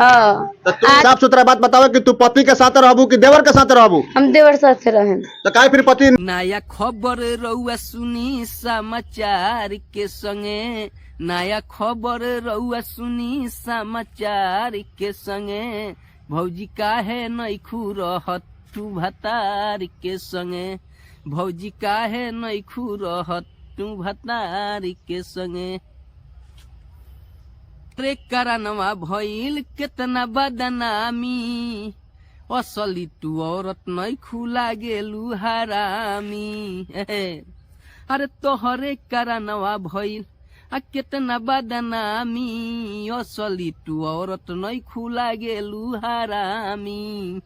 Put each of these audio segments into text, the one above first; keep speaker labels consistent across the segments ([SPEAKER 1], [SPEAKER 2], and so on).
[SPEAKER 1] तो तू साफ सुथरा बात बताओ कि तू पति के साथ रहबू कि देवर के साथ रहबू?
[SPEAKER 2] हम देवर साथ रहे।
[SPEAKER 1] तो काहे फिर पति?
[SPEAKER 3] नया खबर रउआ सुनी समाचार के संगे, नया खबर रउआ सुनी समाचार के संगे, भौजी काहे नइखू रहत तू भतार के संगे, भौजी काहे नइखू रहत तू भतार के संगे। रे करानवा भइल केतना बदनामी, असली तू औरत नइखू लागेलू हरामी। अरे तोहरे करानवा भइल आ केतना बदनामी, असली तू औरत नइखू लागेलू हरामी।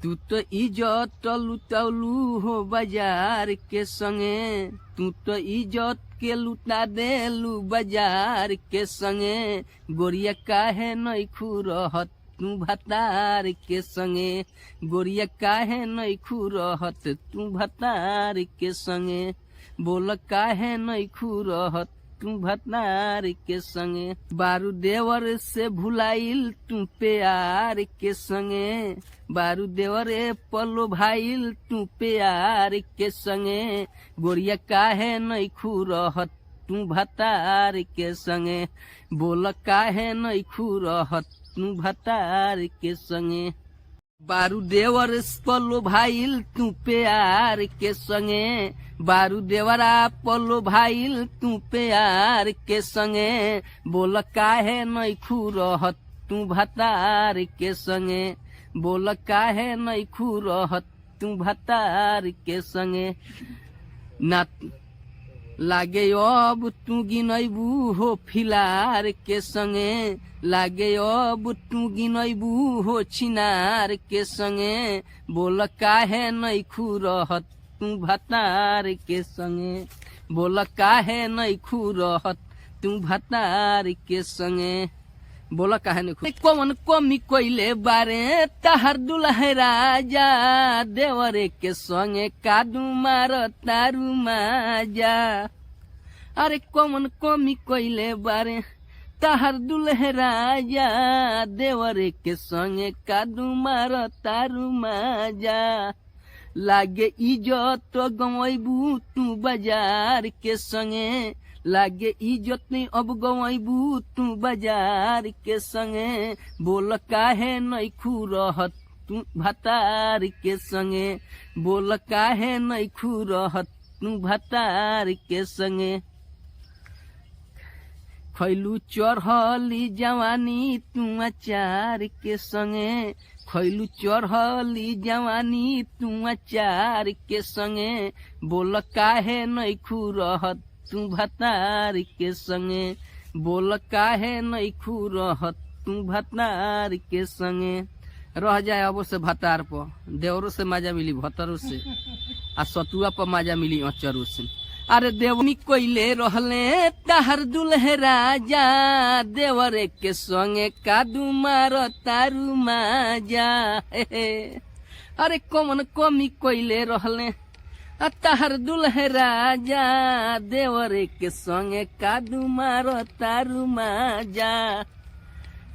[SPEAKER 3] तू तो इज्जत लुटौलू हो बाजार के संगे, तू तो इज्जत के लुटा देलू बाजार के संगे, गोरिया काहे नइखू रहत तू भतार के संगे, गोरिया काहे नइखू रहत तू भतार के संगे, बोल काहे नइखू रहत तू भतार के संगे। बारू देवर से भुलाइल तू प्यार के संगे, बारू देवरे पलो भाइल तू प्यार के संगे, गोरिया काहे नइखू रहत तू भतार के संगे, बोल काहे नइखू रहत तू भतार के संगे। बारू देवर पलो भाइल तू प्यार के संगे, बारू देवरा पलो भाइल तू प्यार के संगे, बोल काहे नइखू रहत तू भतार के संगे, बोल काहे नइखू रहत तू भतार के संगे। ना लागे अब तू गिनैबू हो फिलार के संगे, लागे अब तू गिनैबू हो छिनार के संगे, बोल काहे नइखू रहत तू भतार के संगे, बोल काहे नइखू रहत तू भतार के संगे, बोल काहे नइखू। कौन कमी कइले बारे तहार दुल्हा राजा, देवरे के संगे कादू मार तारू माजा। अरे कौन कमी कइले बारे तहार दुल्हा राजा, देवरे के संगे कादू मार तारू माजा। लागे इज्जत गवैबू तू बाजार के संगे, लागे इज्जत नहीं अब गवैबू तू बाजार के संगे, बोल काहे नइखू रहत तू भतार के संगे, बोल काहे नइखू रहत तू भतार के संगे। खैलू चढ़ली जवानी तू अचार के संगे, खैलू चढ़ली जवानी तू अचार के संगे, बोल काहे नइखू रहत तू भतार के संगे, बोल काहे नइखू रहत तू भतार के संगे। रह जाए अब से भतार पर, देवरों से मजा मिली भतरों से, आ सतुआ पर मजा मिली अचरों से। अरे देवनी कोइले रहले तहार दुल्हे राजा, देवरे के संगे कादू मार तारू माजा। अरे कौन कमी कोइले रहले तहार दुल्हे राजा, देवरे के संगे कादू मार तारू माजा।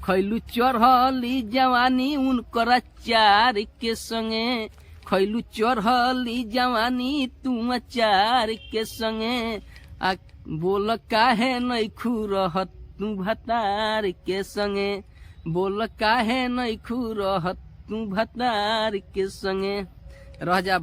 [SPEAKER 3] खैलू चढ़ली जवानी उनकर चार के संगे, खैलू चढ़ली जवानी तू अचार के संगे, आ बोल काहे नइखू रहत तू भतार के संगे, बोल काहे नइखू रहत तू भतार के संगे। रह जा।